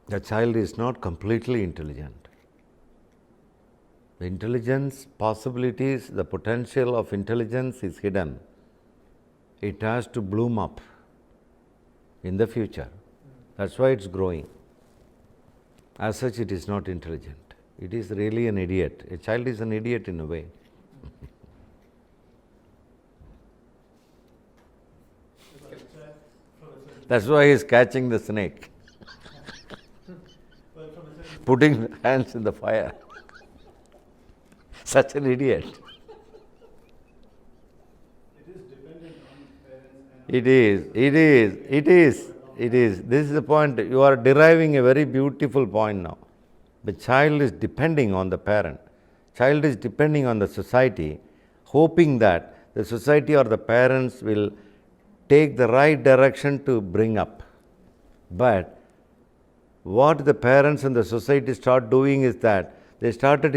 The child is not completely intelligent. The intelligence possibilities, the potential of intelligence is hidden. It has to bloom up in the future. That's why it's growing. As such, it is not intelligent. It is really an idiot. A child is an idiot in a way. That's why he is catching the snake, putting hands in the fire. Such an idiot. It is. This is the point. You are deriving a very beautiful point now. The child is depending on the parent. Child is depending on the society, hoping that the society or the parents will take the right direction to bring up. But what the parents and the society start doing is that they started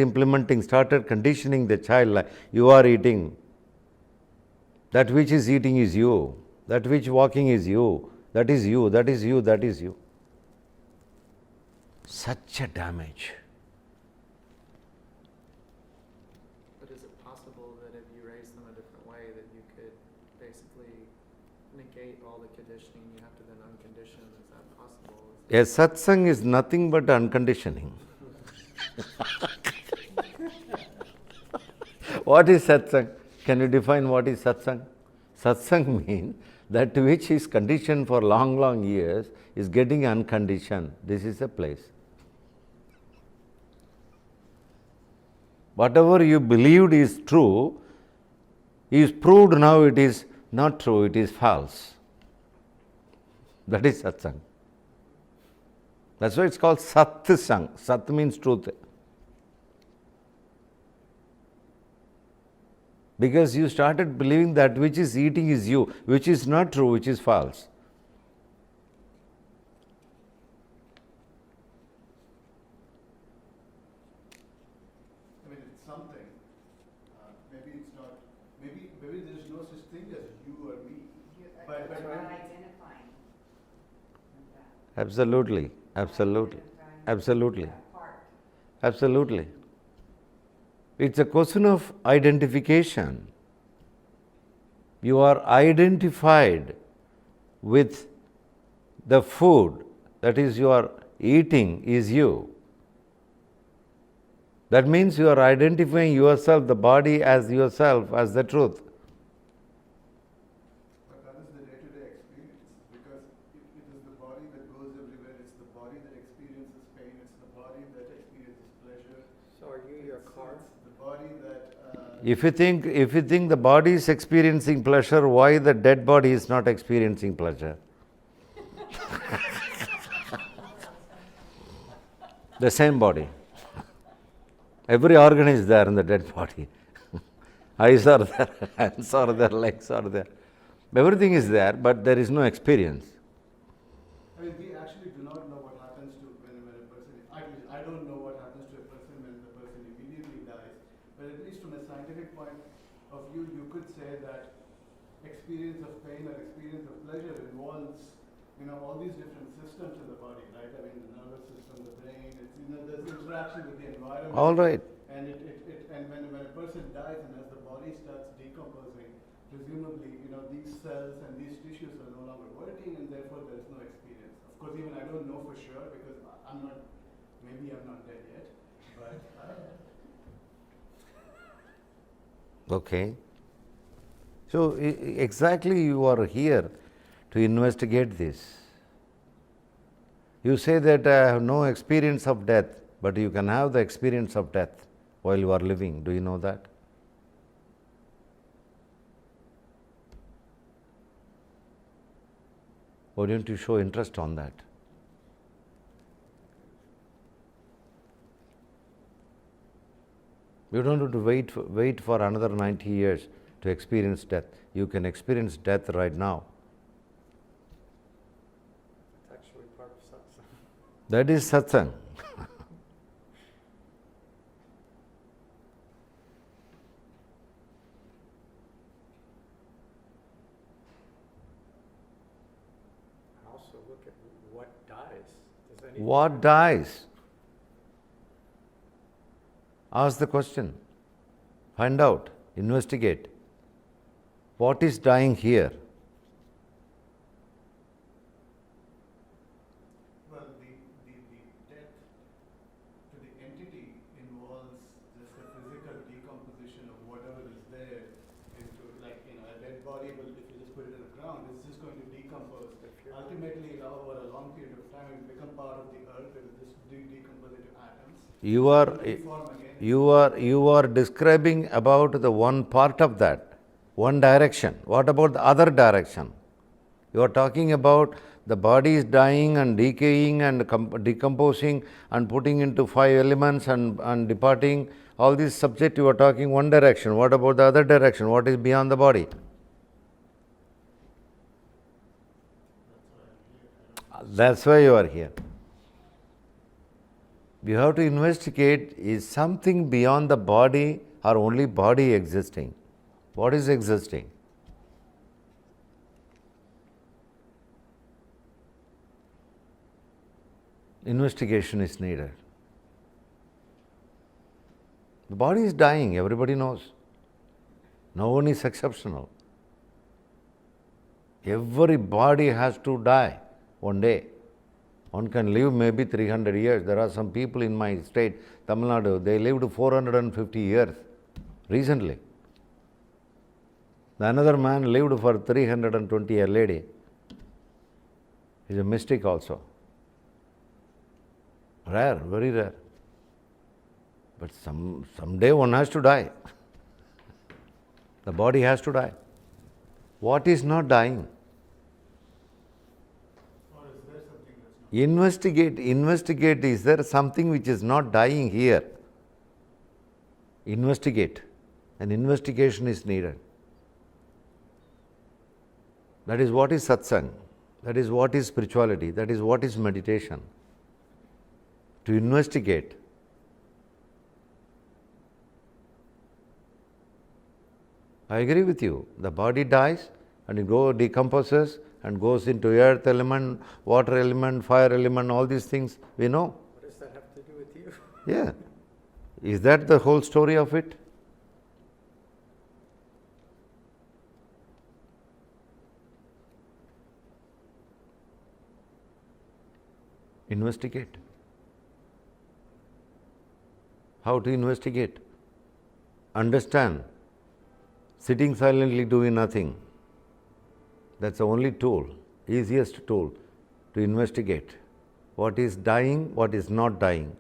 conditioning the child like, you are eating. That which is eating is you. That which walking is you. That is you, that is you, that is you. Such a damage. But is it possible that if you raise them a different way that you could basically negate all the conditioning you have to then uncondition? Is that possible? A satsang is nothing but unconditioning. What is satsang? Can you define what is satsang? Satsang means that which is conditioned for long years is getting unconditioned. This is a place. Whatever you believed is true is proved now it is not true, it is false. That is satsang. That's why it's called satsang. Sat means truth. Because you started believing that which is eating is you, which is not true, which is false. I mean, it's something. Maybe it's not. Maybe there is no such thing as you or me. But not identifying. Absolutely. It's a question of identification. You are identified with the food that is you are eating is you. That means you are identifying yourself, the body as yourself, as the truth. But that is the day-to-day experience, because it is the body that goes everywhere. It's the body that experiences pain. It's the body that experiences pleasure. So are you your car? It's the body that. If you think the body is experiencing pleasure, why the dead body is not experiencing pleasure? The same body. Every organ is there in the dead body. Eyes are there, hands are there, legs are there. Everything is there, but there is no experience. I mean, we actually do not know what happens to when a person. At least I don't know what happens to a person when the person immediately dies. But at least from a scientific point of view, you could say that experience of pain or experience of pleasure involves, all these different systems in the body, right? I mean, the nervous system, the brain. It's there's interaction with the environment. All right. And and when a person dies and as the body starts decomposing, presumably, these cells and these tissues are no longer working, and therefore there is no experience. Of course, even I don't know for sure because maybe I'm not dead yet, but. Okay. So exactly you are here to investigate this. You say that I have no experience of death, but you can have the experience of death while you are living. Do you know that? Why don't you show interest on that? You don't have to wait for another 90 years to experience death. You can experience death right now. It's actually part of satsang. That is satsang. Also look at what dies. Does anything What dies? Ask the question. Find out. Investigate. What is dying here? Well, the death to the entity involves just the physical decomposition of whatever is there into, like, a dead body will, if you just put it in the ground, it's just going to decompose. Ultimately, over a long period of time, it will become part of the earth, it will just decompose into atoms. You are, Reform again. you are describing about the one part of that, one direction. What about the other direction? You are talking about the body is dying and decaying and decomposing and putting into 5 elements and departing. All these subject you are talking one direction. What about the other direction? What is beyond the body? That's why you are here. You have to investigate, is something beyond the body or only body existing? What is existing? Investigation is needed. The body is dying, everybody knows. No one is exceptional. Every body has to die one day. One can live maybe 300 years. There are some people in my state, Tamil Nadu, they lived 450 years recently. Another man lived for 320, a lady. He's a mystic also. Rare, very rare. But someday one has to die. The body has to die. What is not dying? Or is there something that's not? Investigate, is there something which is not dying here? Investigate. An investigation is needed. That is what is satsang. That is what is spirituality. That is what is meditation. To investigate. I agree with you. The body dies and it decomposes and goes into earth element, water element, fire element, all these things we know. What does that have to do with you? Yeah. Is that the whole story of it? Investigate. How to investigate? Understand. Sitting silently doing nothing. That's the only tool, easiest tool to investigate what is dying, what is not dying.